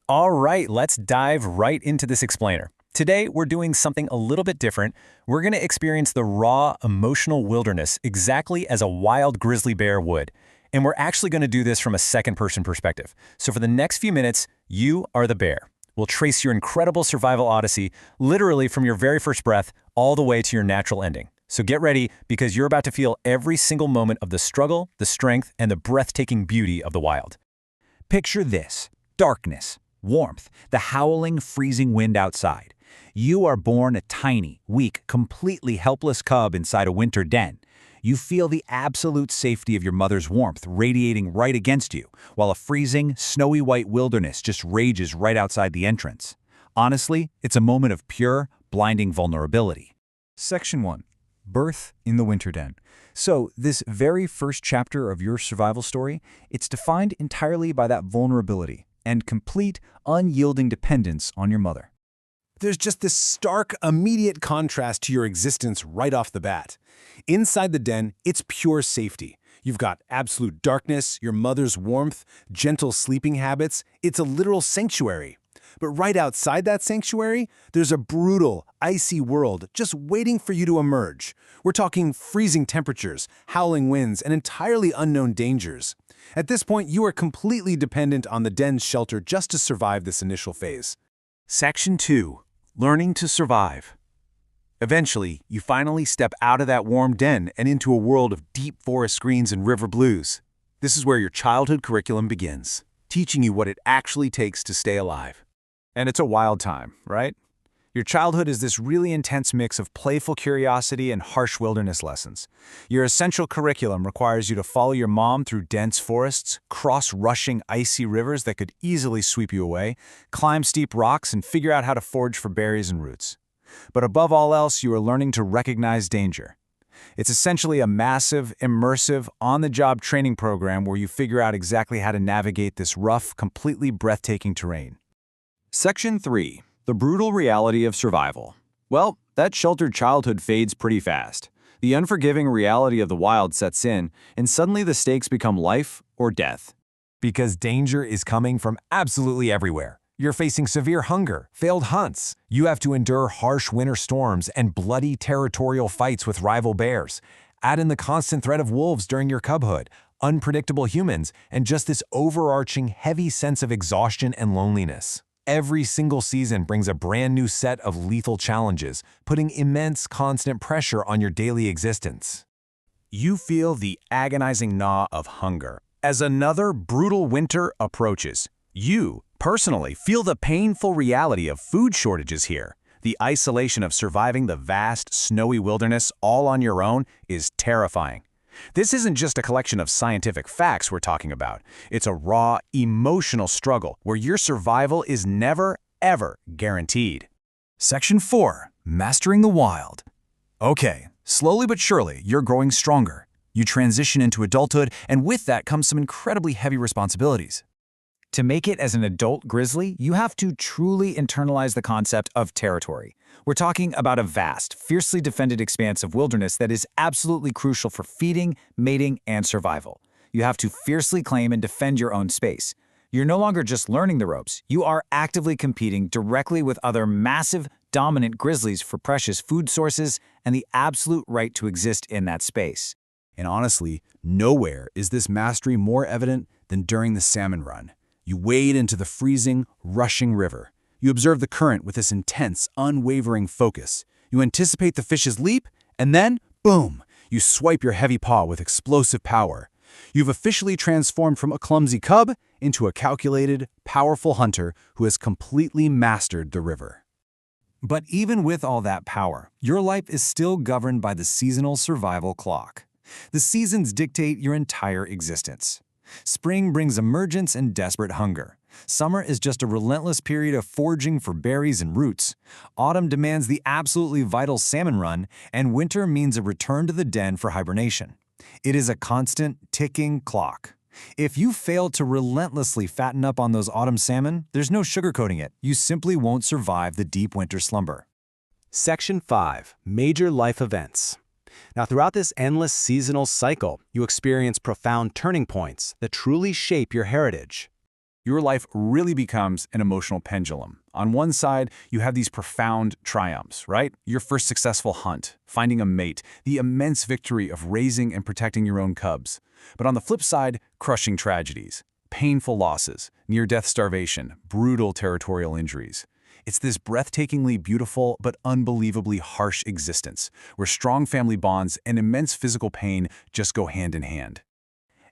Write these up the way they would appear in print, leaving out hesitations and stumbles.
All right, let's dive right into this explainer. Today, we're doing something a little bit different. We're going to experience the raw, emotional wilderness exactly as a wild grizzly bear would. And we're actually going to do this from a second-person perspective. So for the next few minutes, you are the bear. We'll trace your incredible survival odyssey, literally from your very first breath all the way to your natural ending. So get ready, because you're about to feel every single moment of the struggle, the strength, and the breathtaking beauty of the wild. Picture this: darkness, warmth, the howling, freezing wind outside. You are born a tiny, weak, completely helpless cub inside a winter den. You feel the absolute safety of your mother's warmth radiating right against you, while a freezing, snowy white wilderness just rages right outside the entrance. Honestly, it's a moment of pure, blinding vulnerability. Section 1. Birth in the Winter Den. So, this very first chapter of your survival story, it's defined entirely by that vulnerability and complete, unyielding dependence on your mother. There's just this stark, immediate contrast to your existence right off the bat. Inside the den, it's pure safety. You've got absolute darkness, your mother's warmth, gentle sleeping habits. It's a literal sanctuary. But right outside that sanctuary, there's a brutal, icy world just waiting for you to emerge. We're talking freezing temperatures, howling winds, and entirely unknown dangers. At this point, you are completely dependent on the den's shelter just to survive this initial phase. Section 2. Learning to survive. Eventually, you finally step out of that warm den and into a world of deep forest greens and river blues. This is where your childhood curriculum begins, teaching you what it actually takes to stay alive. And it's a wild time, right? Your childhood is this really intense mix of playful curiosity and harsh wilderness lessons. Your essential curriculum requires you to follow your mom through dense forests, cross rushing, icy rivers that could easily sweep you away, climb steep rocks, and figure out how to forage for berries and roots. But above all else, you are learning to recognize danger. It's essentially a massive, immersive, on-the-job training program where you figure out exactly how to navigate this rough, completely breathtaking terrain. Section 3. The brutal reality of survival. Well, that sheltered childhood fades pretty fast. The unforgiving reality of the wild sets in, and suddenly the stakes become life or death. Because danger is coming from absolutely everywhere. You're facing severe hunger, failed hunts. You have to endure harsh winter storms and bloody territorial fights with rival bears. Add in the constant threat of wolves during your cubhood, unpredictable humans, and just this overarching heavy sense of exhaustion and loneliness. Every single season brings a brand new set of lethal challenges, putting immense constant pressure on your daily existence. You feel the agonizing gnaw of hunger. As another brutal winter approaches, you, personally, feel the painful reality of food shortages here. The isolation of surviving the vast, snowy wilderness all on your own is terrifying. This isn't just a collection of scientific facts we're talking about. It's a raw, emotional struggle where your survival is never, ever guaranteed. Section 4. Mastering the Wild. Okay, slowly but surely, you're growing stronger. You transition into adulthood, and with that comes some incredibly heavy responsibilities. To make it as an adult grizzly, you have to truly internalize the concept of territory. We're talking about a vast, fiercely defended expanse of wilderness that is absolutely crucial for feeding, mating, and survival. You have to fiercely claim and defend your own space. You're no longer just learning the ropes. You are actively competing directly with other massive, dominant grizzlies for precious food sources and the absolute right to exist in that space. And honestly, nowhere is this mastery more evident than during the salmon run. You wade into the freezing, rushing river. You observe the current with this intense, unwavering focus. You anticipate the fish's leap, and then, boom, you swipe your heavy paw with explosive power. You've officially transformed from a clumsy cub into a calculated, powerful hunter who has completely mastered the river. But even with all that power, your life is still governed by the seasonal survival clock. The seasons dictate your entire existence. Spring brings emergence and desperate hunger. Summer is just a relentless period of foraging for berries and roots. Autumn demands the absolutely vital salmon run, and winter means a return to the den for hibernation. It is a constant, ticking clock. If you fail to relentlessly fatten up on those autumn salmon, there's no sugarcoating it. You simply won't survive the deep winter slumber. Section 5. Major life events. Now, throughout this endless seasonal cycle, you experience profound turning points that truly shape your heritage. your life really becomes an emotional pendulum. On one side, you have these profound triumphs, right? Your first successful hunt, finding a mate, the immense victory of raising and protecting your own cubs. But on the flip side, crushing tragedies, painful losses, near-death starvation, brutal territorial injuries. It's this breathtakingly beautiful but unbelievably harsh existence, where strong family bonds and immense physical pain just go hand in hand.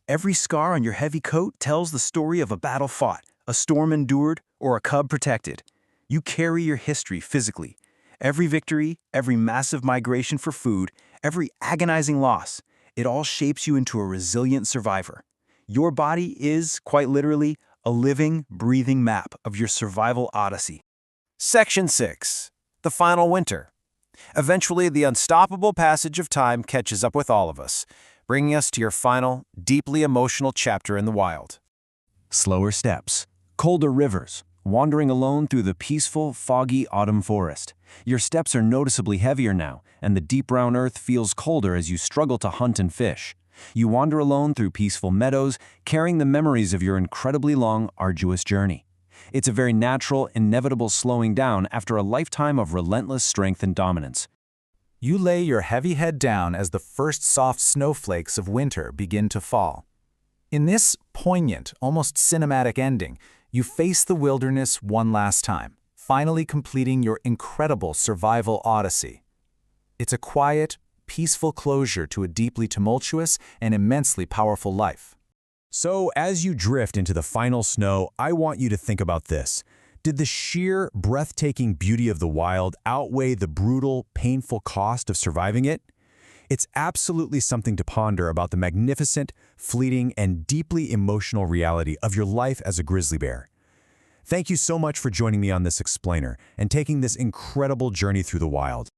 Every scar on your heavy coat tells the story of a battle fought, a storm endured, or a cub protected. You carry your history physically. Every victory, every massive migration for food, every agonizing loss, it all shapes you into a resilient survivor. Your body is, quite literally, a living, breathing map of your survival odyssey. Section 6. The Final Winter. Eventually, the unstoppable passage of time catches up with all of us, bringing us to your final, deeply emotional chapter in the wild. Slower steps, colder rivers, wandering alone through the peaceful, foggy autumn forest. Your steps are noticeably heavier now, and the deep brown earth feels colder as you struggle to hunt and fish. You wander alone through peaceful meadows, carrying the memories of your incredibly long, arduous journey. It's a very natural, inevitable slowing down after a lifetime of relentless strength and dominance. You lay your heavy head down as the first soft snowflakes of winter begin to fall. In this poignant, almost cinematic ending, you face the wilderness one last time, finally completing your incredible survival odyssey. It's a quiet, peaceful closure to a deeply tumultuous and immensely powerful life. So as you drift into the final snow, I want you to think about this. Did the sheer, breathtaking beauty of the wild outweigh the brutal, painful cost of surviving it? It's absolutely something to ponder about the magnificent, fleeting, and deeply emotional reality of your life as a grizzly bear. Thank you so much for joining me on this explainer and taking this incredible journey through the wild.